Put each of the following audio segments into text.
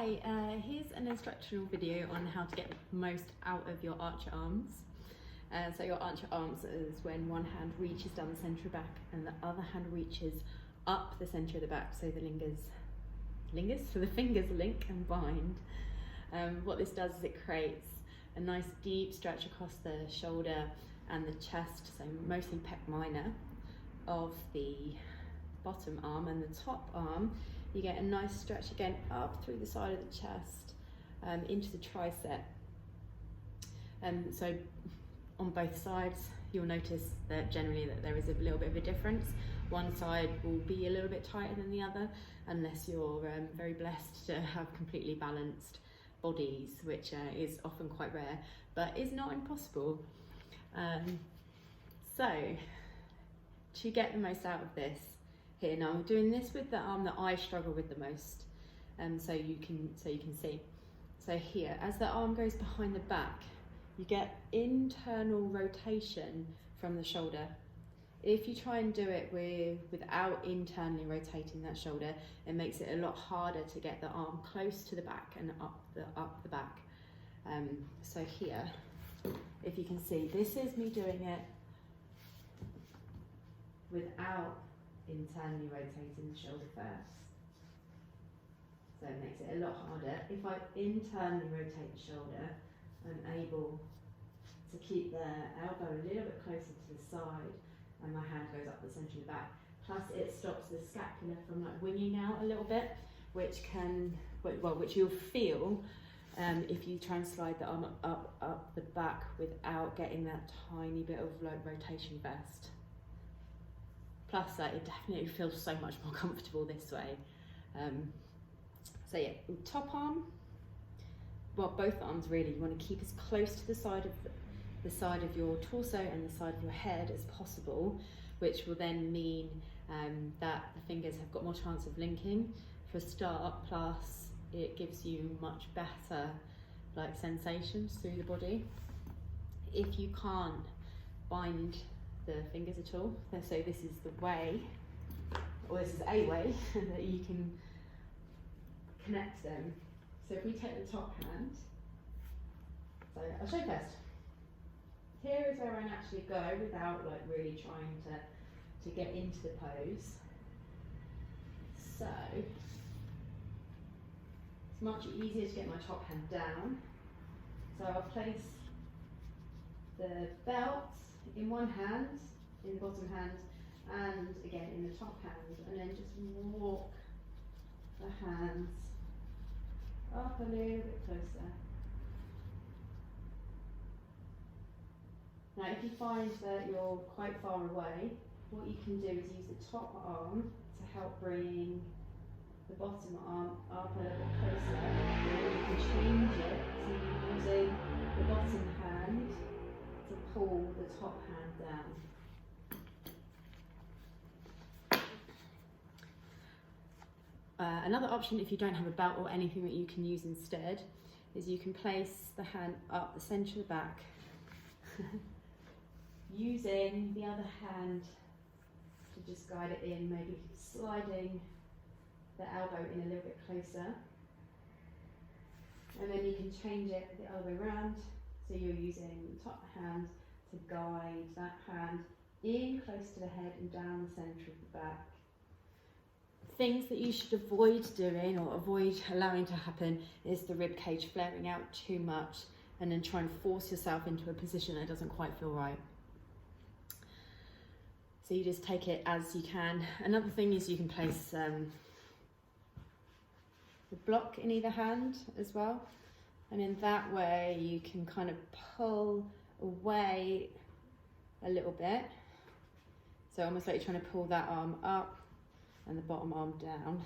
Hi, here's an instructional video on how to get the most out of your archer arms. So your archer arms is when one hand reaches down the centre of the back and the other hand reaches up the centre of the back, so the fingers link and bind. What this does is it creates a nice deep stretch across the shoulder and the chest, so mostly pec minor of the bottom arm, and the top arm you get a nice stretch again up through the side of the chest into the tricep. So on both sides you'll notice that generally that there is a little bit of a difference. One side will be a little bit tighter than the other unless you're very blessed to have completely balanced bodies, which is often quite rare but is not impossible. So to get the most out of this, here now I'm doing this with the arm that I struggle with the most, so you can see. So here, as the arm goes behind the back, you get internal rotation from the shoulder. If you try and do it without internally rotating that shoulder, it makes it a lot harder to get the arm close to the back and up the back. So here, if you can see, this is me doing it without internally rotating the shoulder first. So it makes it a lot harder. If I internally rotate the shoulder, I'm able to keep the elbow a little bit closer to the side and my hand goes up the centre of the back. Plus it stops the scapula from like winging out a little bit, which you'll feel if you try and slide the arm up the back without getting that tiny bit of like rotation first. Plus it definitely feels so much more comfortable this way. So yeah, top arm, well both arms really, you want to keep as close to the side of your torso and the side of your head as possible, which will then mean that the fingers have got more chance of linking for a start, plus it gives you much better like sensations through the body. If you can't bind the fingers at all, so this is the way, or this is a way that you can connect them. So if we take the top hand, so I'll show you first. Here is where I naturally go without like really trying to get into the pose. So it's much easier to get my top hand down. So I'll place the belt in one hand, in the bottom hand, and again in the top hand, and then just walk the hands up a little bit closer. Now if you find that you're quite far away, what you can do is use the top arm to help bring the bottom arm up a little bit closer, and you can change it, so you're using the bottom hand to pull the top hand down. Another option, if you don't have a belt or anything that you can use instead, is you can place the hand up the centre of the back, using the other hand to just guide it in, maybe sliding the elbow in a little bit closer, and then you can change it the other way around, so you're using the top hand to guide that hand in close to the head and down the centre of the back. Things that you should avoid doing or avoid allowing to happen is the rib cage flaring out too much and then try and force yourself into a position that doesn't quite feel right. So you just take it as you can. Another thing is you can place the block in either hand as well, and in that way you can kind of pull away a little bit, so almost like you're trying to pull that arm up and the bottom arm down,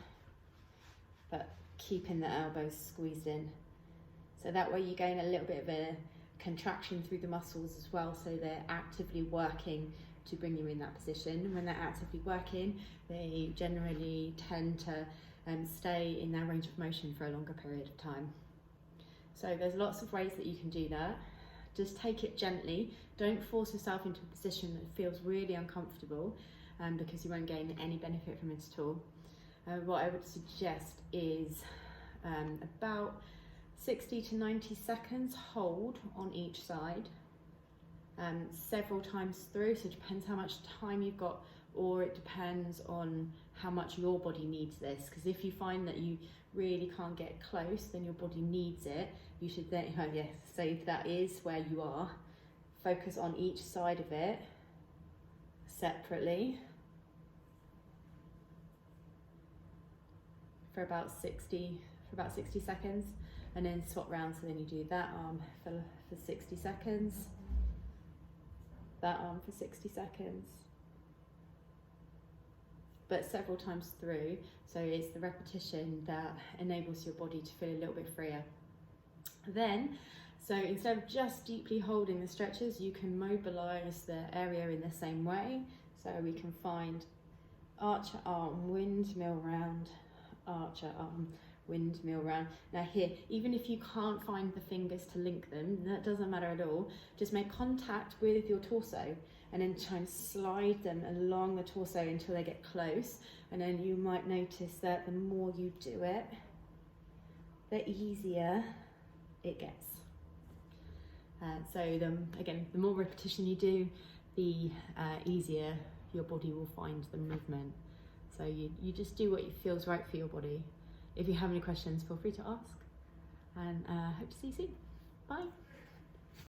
but keeping the elbows squeezed in. So that way you gain a little bit of a contraction through the muscles as well, so they're actively working to bring you in that position. When they're actively working, they generally tend to stay in their range of motion for a longer period of time. So there's lots of ways that you can do that. Just take it gently. Don't force yourself into a position that feels really uncomfortable, because you won't gain any benefit from it at all. What I would suggest is about 60 to 90 seconds hold on each side, several times through. So it depends how much time you've got, or it depends on how much your body needs this, because if you find that you really can't get close, then your body needs it. You should then, so if that is where you are, focus on each side of it separately for about 60 seconds, and then swap round. So then you do that arm for 60 seconds, that arm for 60 seconds, but several times through. So it's the repetition that enables your body to feel a little bit freer. Then, so instead of just deeply holding the stretches, you can mobilize the area in the same way. So we can find archer arm, windmill round, archer arm, windmill round. Now here, even if you can't find the fingers to link them, that doesn't matter at all. Just make contact with your torso and then try and slide them along the torso until they get close. And then you might notice that the more you do it, the easier it gets. So again, the more repetition you do, the easier your body will find the movement. So you just do what feels right for your body. If you have any questions, feel free to ask, and hope to see you soon. Bye.